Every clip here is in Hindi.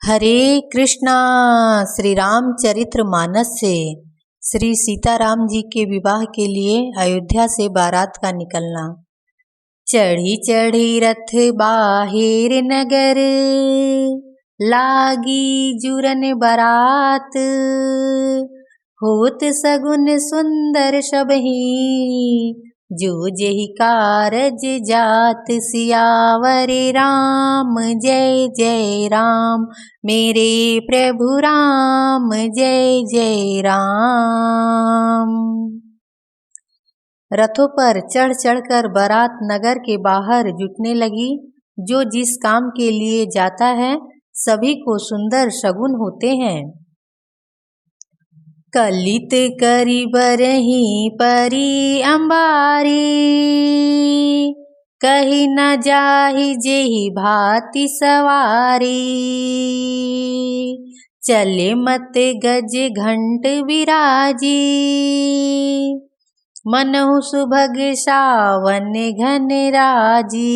हरे कृष्णा। श्री रामचरित्र मानस से श्री सीताराम जी के विवाह के लिए अयोध्या से बारात का निकलना। चढ़ी चढ़ी रथ बाहिर नगर, लागी जुरन बारात। होत सगुन सुंदर सबही, जो जेहि कारज जात। सियावर राम जय जय राम, मेरे प्रभु राम जय जय राम। रथों पर चढ़ चढ़कर बारात नगर के बाहर जुटने लगी। जो जिस काम के लिए जाता है सभी को सुंदर शगुन होते हैं। कलित करी बरही परी अंबारी, कही न जाहि जेहि भांति सवारी। चले मत गज घंट विराजी, मनहु सुभग सावन घन राजी।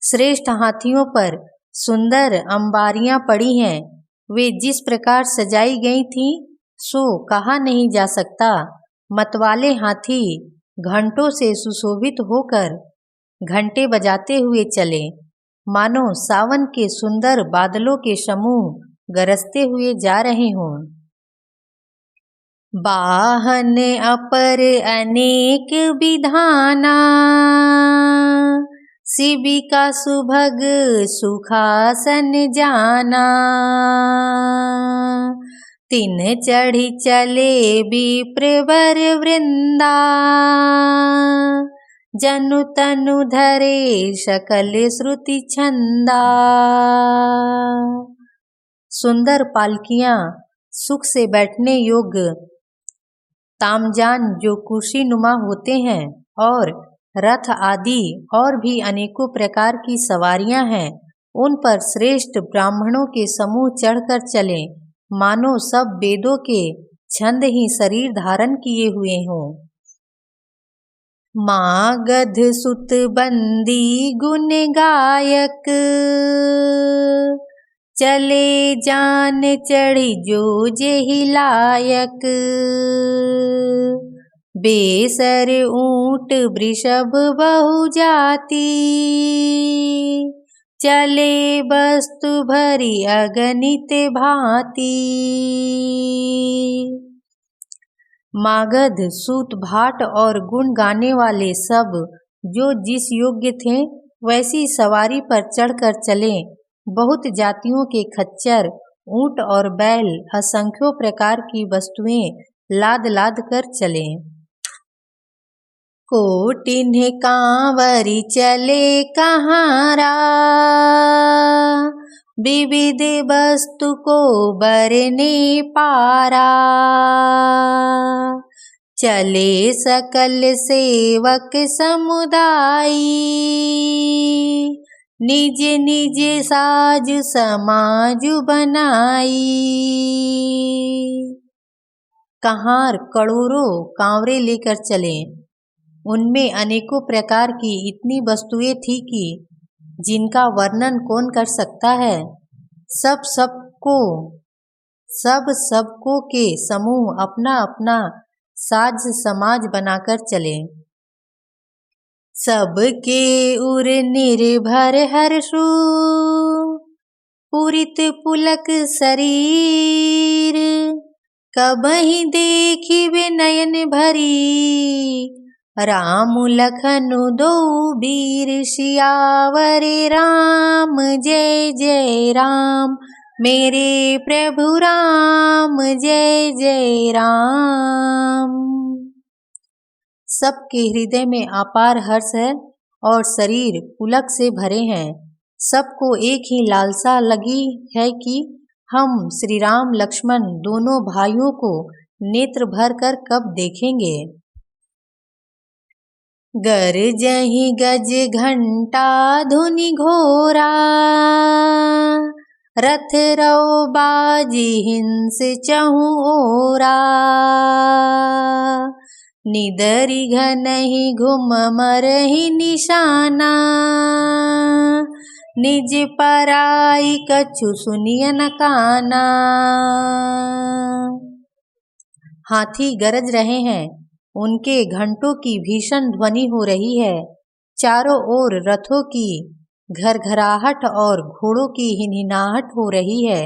श्रेष्ठ हाथियों पर सुंदर अंबारियां पड़ी हैं। वे जिस प्रकार सजाई गई थीं सो कहा नहीं जा सकता। मतवाले हाथी घंटों से सुशोभित होकर घंटे बजाते हुए चले, मानो सावन के सुंदर बादलों के समूह गरजते हुए जा रहे हों। वाहन अपर अनेक विधाना, शिबिका सुभग सुखासन जाना। तिन चढ़ी चले विप्रवर वृंदा, जनु तनु धरे सकल श्रुति छंदा। सुंदर पालकियां सुख से बैठने योग्य तामजान जो कुर्सी नुमा होते हैं, और रथ आदि और भी अनेकों प्रकार की सवारियां हैं, उन पर श्रेष्ठ ब्राह्मणों के समूह चढ़कर चले, मानो सब वेदों के छंद ही शरीर धारण किए हुए हों। मागध सुत बंदी गुण गायक, चले जान चढ़ी जो जेहि लायक। बेसर ऊंट वृषभ बहु जाति, चले वस्तु भरी अगणित भांति। मागध सूत भाट और गुण गाने वाले सब जो जिस योग्य थे वैसी सवारी पर चढ़कर चले। बहुत जातियों के खच्चर, ऊंट और बैल, असंख्यों प्रकार की वस्तुएं लाद लाद कर चले। कोटिन कांवरी चले कहारा, विविध वस्तु को बरने पारा। चले सकल सेवक समुदाय, निज निज साज समाज बनाई। कहार करोड़ों कांवरे लेकर चले, उनमें अनेकों प्रकार की इतनी वस्तुएं थी कि जिनका वर्णन कौन कर सकता है। सब सबको के समूह अपना अपना साज समाज बनाकर चले। सबके उर निर्भर हर्षु, पुरित पुलक शरीर। कबहि देखिबे नयन भरी, राम लखन दो वीर। सियावर राम जय जय राम, मेरे प्रभु राम जय जय राम। सबके हृदय में अपार हर्ष है और शरीर पुलक से भरे हैं। सबको एक ही लालसा लगी है कि हम श्री राम लक्ष्मण दोनों भाइयों को नेत्र भर कर कब देखेंगे। गरजहि गज घंटा धुनि घोरा, रथ रौ बाजी हिंस चहु ओरा। निदरि घनहि घुम मरहि निशाना, निज पराई कछु सुनिय न काना। हाथी गरज रहे हैं, उनके घंटों की भीषण ध्वनि हो रही है। चारों ओर रथों की घरघराहट और घोड़ों की हिनहिनाहट हो रही है।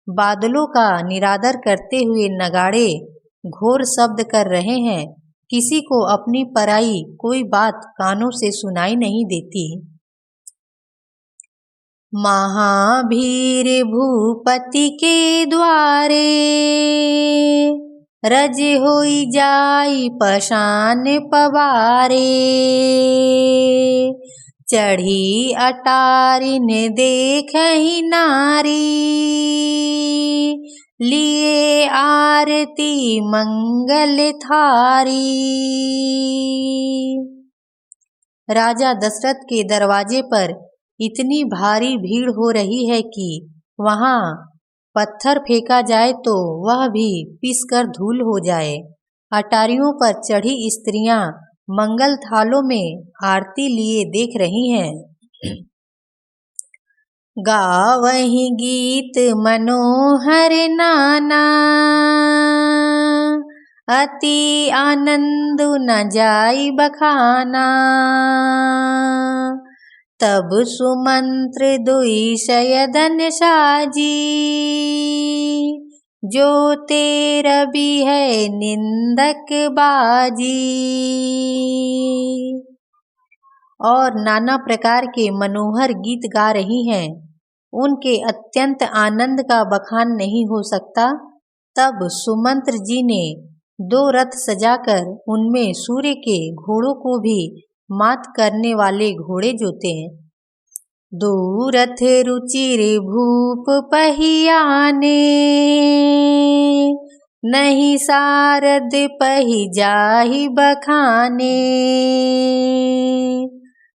बादलों का निरादर करते हुए नगाड़े घोर शब्द कर रहे हैं। किसी को अपनी पराई कोई बात कानों से सुनाई नहीं देती। महाभीर भूपति के द्वारे रज होई जाई पशान पवारे। चढ़ी अटारिन देखहि नारी लिए आरती मंगल थारी। राजा दशरथ के दरवाजे पर इतनी भारी भीड़ हो रही है कि वहां पत्थर फेंका जाए तो वह भी पिसकर धूल हो जाए। अटारियों पर चढ़ी स्त्रियां मंगल थालों में आरती लिए देख रही हैं। गावहि गीत मनोहर नाना अति आनंद न जाई बखाना। तब सुमंत्र दुई शयदन साजी जो तेरा भी है निंदक बाजी। और नाना प्रकार के मनोहर गीत गा रही हैं। उनके अत्यंत आनंद का बखान नहीं हो सकता। तब सुमंत्र जी ने 2 रथ सजाकर उनमें सूर्य के घोड़ों को भी मात करने वाले घोड़े जोते। 2 रथ रुचिर भूप पहियाने नहीं सारद पही जाहि बखाने।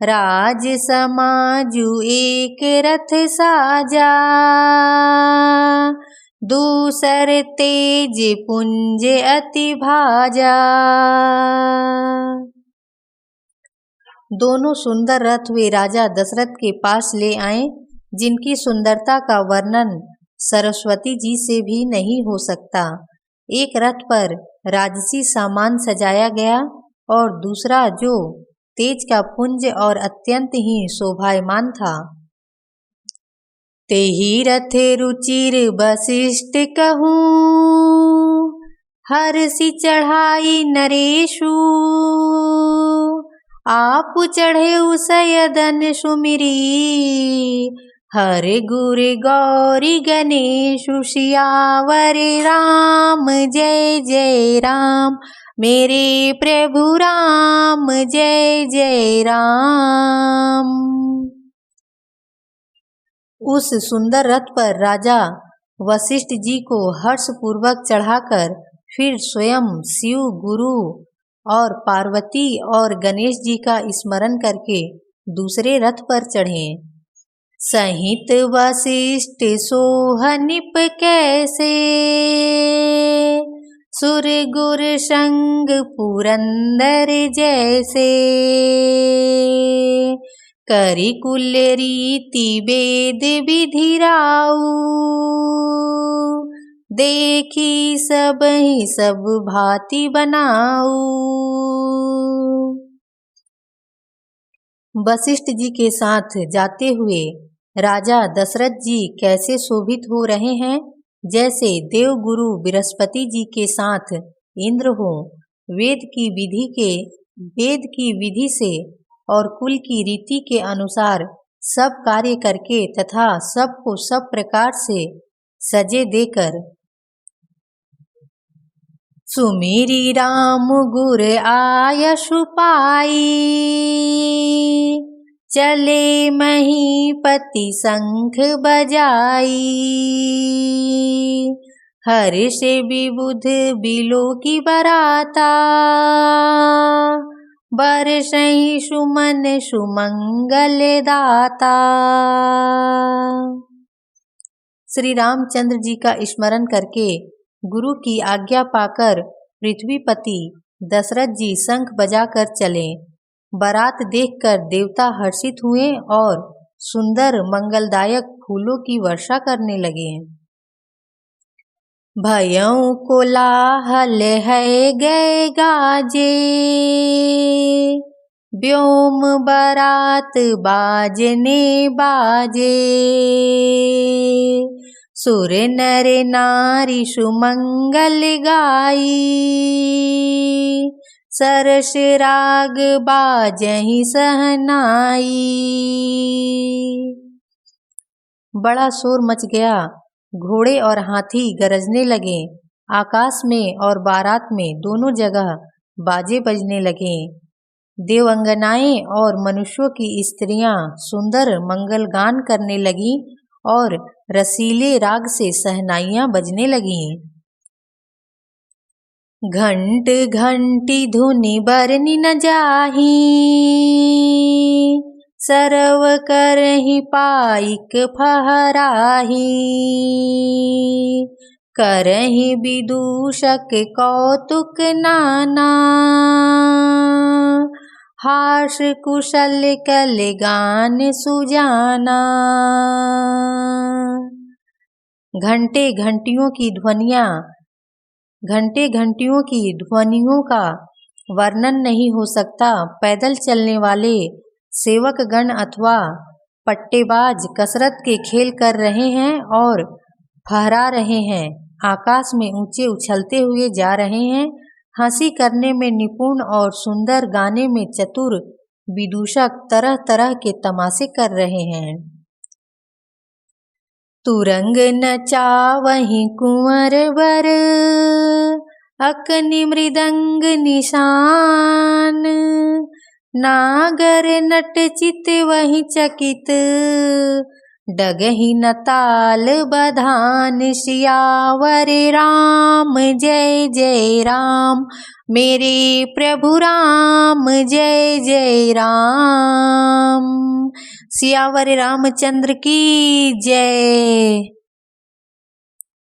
राज समाजु एक रथ साजा दूसर तेज पुंज अति भाजा। दोनों सुंदर रथ वे राजा दशरथ के पास ले आए, जिनकी सुंदरता का वर्णन सरस्वती जी से भी नहीं हो सकता। एक रथ पर राजसी सामान सजाया गया और दूसरा जो तेज का पुंज और अत्यंत ही शोभायमान था। तेहि रथ रुचिर वशिष्ठ कहूँ हर्षि चढ़ाई नरेशु। आप चढ़े सयदन सुमिरी हर गुर गौरी गणेशु। सियावर राम जय जय राम मेरे प्रभु राम जय जय राम। उस सुंदर रथ पर राजा वशिष्ठ जी को हर्षपूर्वक चढ़ाकर फिर स्वयं शिव, गुरु और पार्वती और गणेश जी का स्मरण करके दूसरे रथ पर चढ़े। सहित वशिष्ठ सोहनिप कैसे सुर गुर संग पुरंदर जैसे। करी कुल रीति वेद विधिराऊ देखी सब ही सब भांति बनाऊ। वशिष्ठ जी के साथ जाते हुए राजा दशरथ जी कैसे शोभित हो रहे हैं, जैसे देवगुरु बृहस्पति जी के साथ इंद्र हो। वेद की विधि से और कुल की रीति के अनुसार सब कार्य करके तथा सबको सब प्रकार से सजे देकर सुमिरी राम गुर आयशु पाई। चले महीपति शंख बजाई हर्ष विबुध बिलो की बराता। बरसहि सुमन सुमंगल दाता। श्री रामचंद्र जी का स्मरण करके गुरु की आज्ञा पाकर पृथ्वीपति दशरथ जी शंख बजाकर चले। बारात देखकर देवता हर्षित हुए और सुंदर मंगलदायक फूलों की वर्षा करने लगे। भयऊ कोलाहल है गए गाजे, व्योम बारात बाजने बाजे। सुर नर नारी सुमंगल गाई, सरस राग बाजहि सहनाई। बड़ा शोर मच गया, घोड़े और हाथी गरजने लगे। आकाश में और बारात में दोनों जगह बाजे बजने लगे। देवंगनाएं और मनुष्यों की स्त्रियां सुंदर मंगल गान करने लगी और रसीले राग से सहनाइयां बजने लगीं। घंट घंटी धुनि बरनि न जाही, सरव करहि पाइक फहराही। करहि विदूषक कौतुक नाना, हास कुशल कल गान सुजाना। घंटे घंटियों की ध्वनियों का वर्णन नहीं हो सकता। पैदल चलने वाले सेवक गण अथवा पट्टेबाज कसरत के खेल कर रहे हैं और फहरा रहे हैं। आकाश में ऊंचे उछलते हुए जा रहे हैं। हंसी करने में निपुण और सुंदर गाने में चतुर विदूषक तरह तरह के तमाशे कर रहे हैं। तुरंग नचावहि कुंवर बर, अकनि मृदंग निशान। नागर नट चित वही चकित, डगहि न ताल बधान। सियावर राम जय जय राम, मेरे प्रभु राम जय जय राम। सियावर रामचंद्र की जय।